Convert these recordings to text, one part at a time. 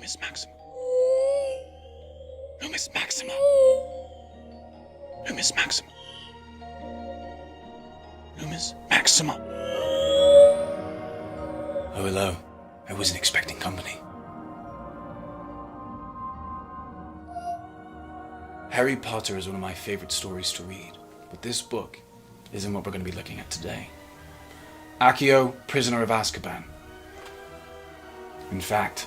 Lumis Maxima. Lumis Maxima. Lumis Maxima. Lumis Maxima. Oh, hello. I wasn't expecting company. Harry Potter is one of my favorite stories to read, but this book isn't what we're going to be looking at today. Accio, Prisoner of Azkaban. In fact,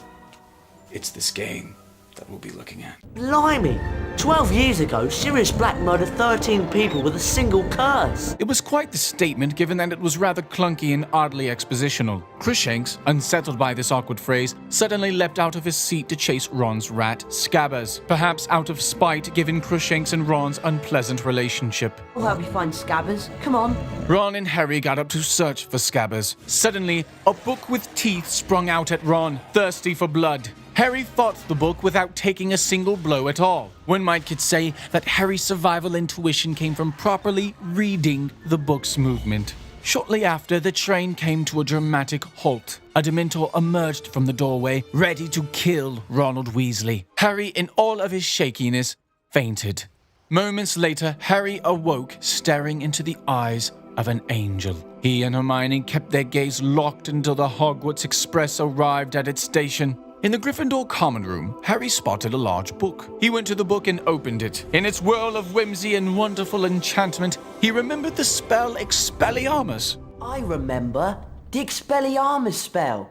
it's this game that we'll be looking at. Blimey! 12 years ago, Sirius Black murdered 13 people with a single curse. It was quite the statement, given that it was rather clunky and oddly expositional. Crookshanks, unsettled by this awkward phrase, suddenly leapt out of his seat to chase Ron's rat, Scabbers, perhaps out of spite given Crookshanks and Ron's unpleasant relationship. We'll help you find Scabbers. Come on. Ron and Harry got up to search for Scabbers. Suddenly, a book with teeth sprung out at Ron, thirsty for blood. Harry fought the book without taking a single blow at all. One could say that Harry's survival intuition came from properly reading the book's movement. Shortly after, the train came to a dramatic halt. A Dementor emerged from the doorway, ready to kill Ronald Weasley. Harry, in all of his shakiness, fainted. Moments later, Harry awoke, staring into the eyes of an angel. He and Hermione kept their gaze locked until the Hogwarts Express arrived at its station. In the Gryffindor common room, Harry spotted a large book. He went to the book and opened it. In its whirl of whimsy and wonderful enchantment, he remembered the spell Expelliarmus. I remember the Expelliarmus spell.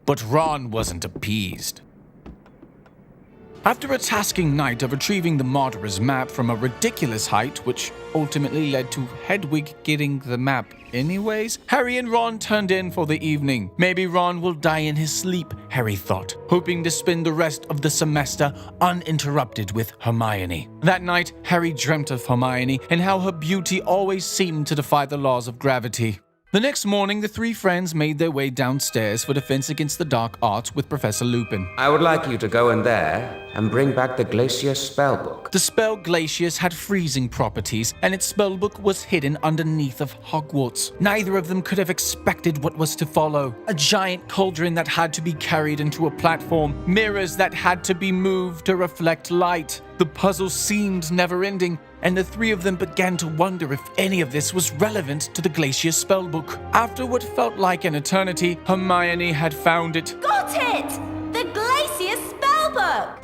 But Ron wasn't appeased. After a tasking night of retrieving the Martyr's map from a ridiculous height, which ultimately led to Hedwig getting the map anyways, Harry and Ron turned in for the evening. Maybe Ron will die in his sleep, Harry thought, hoping to spend the rest of the semester uninterrupted with Hermione. That night, Harry dreamt of Hermione and how her beauty always seemed to defy the laws of gravity. The next morning, the three friends made their way downstairs for Defense Against the Dark Arts with Professor Lupin. I would like you to go in there and bring back the Glacius spellbook. The spell Glacius had freezing properties, and its spellbook was hidden underneath of Hogwarts. Neither of them could have expected what was to follow. A giant cauldron that had to be carried into a platform, mirrors that had to be moved to reflect light. The puzzle seemed never-ending, and the three of them began to wonder if any of this was relevant to the Glacius spellbook. After what felt like an eternity, Hermione had found it. Got it! The Glacius spellbook!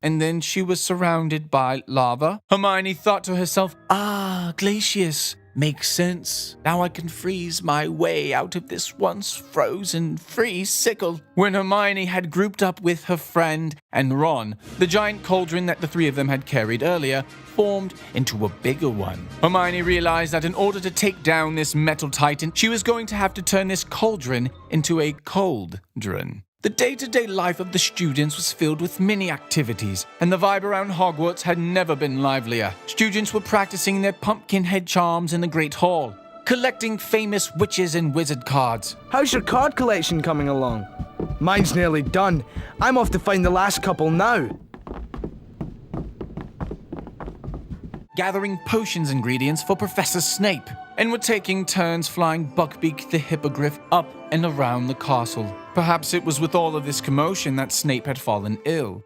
And then she was surrounded by lava. Hermione thought to herself, Glacius. Makes sense. Now I can freeze my way out of this once frozen freeze sickle. When Hermione had grouped up with her friend and Ron, the giant cauldron that the three of them had carried earlier formed into a bigger one. Hermione realized that in order to take down this metal titan, she was going to have to turn this cauldron into a cold-dron. The day-to-day life of the students was filled with many activities, and the vibe around Hogwarts had never been livelier. Students were practicing their pumpkin head charms in the Great Hall, collecting famous witches and wizard cards. How's your card collection coming along? Mine's nearly done. I'm off to find the last couple now. Gathering potions ingredients for Professor Snape, and were taking turns flying Buckbeak the Hippogriff up and around the castle. Perhaps it was with all of this commotion that Snape had fallen ill.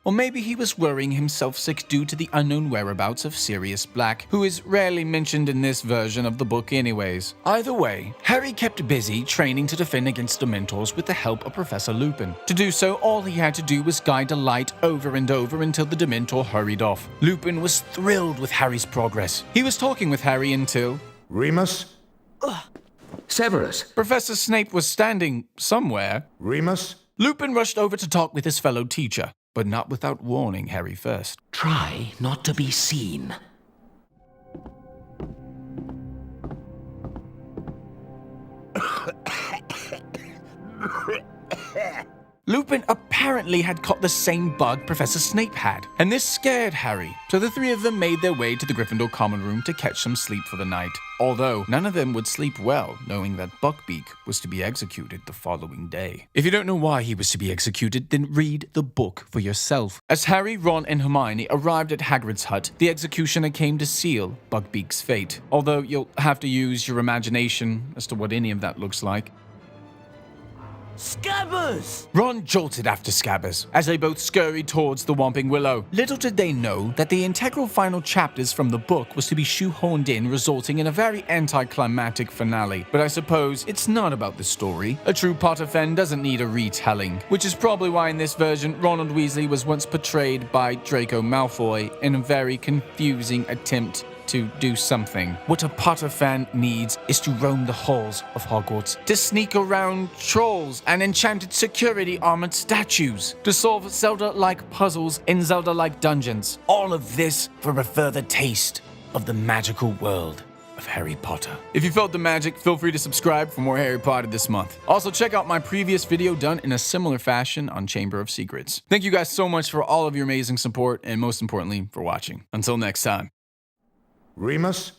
Or maybe he was worrying himself sick due to the unknown whereabouts of Sirius Black, who is rarely mentioned in this version of the book anyways. Either way, Harry kept busy training to defend against Dementors with the help of Professor Lupin. To do so, all he had to do was guide a light over and over until the Dementor hurried off. Lupin was thrilled with Harry's progress. He was talking with Harry until... Remus? Severus. Professor Snape was standing somewhere. Remus? Lupin rushed over to talk with his fellow teacher, but not without warning Harry first. Try not to be seen. Lupin apparently had caught the same bug Professor Snape had, and this scared Harry, so the three of them made their way to the Gryffindor common room to catch some sleep for the night. Although, none of them would sleep well, knowing that Buckbeak was to be executed the following day. If you don't know why he was to be executed, then read the book for yourself. As Harry, Ron, and Hermione arrived at Hagrid's hut, the executioner came to seal Buckbeak's fate. Although you'll have to use your imagination as to what any of that looks like. Scabbers! Ron jolted after Scabbers as they both scurried towards the Whomping Willow. Little did they know that the integral final chapters from the book was to be shoehorned in, resulting in a very anticlimactic finale. But I suppose it's not about the story. A true Potter fan doesn't need a retelling, which is probably why in this version Ronald Weasley was once portrayed by Draco Malfoy in a very confusing attempt to do something. What a Potter fan needs is to roam the halls of Hogwarts, to sneak around trolls and enchanted security armored statues, to solve Zelda-like puzzles in Zelda-like dungeons. All of this for a further taste of the magical world of Harry Potter. If you felt the magic, feel free to subscribe for more Harry Potter this month. Also, check out my previous video done in a similar fashion on Chamber of Secrets. Thank you guys so much for all of your amazing support, and most importantly, for watching. Until next time. Remus,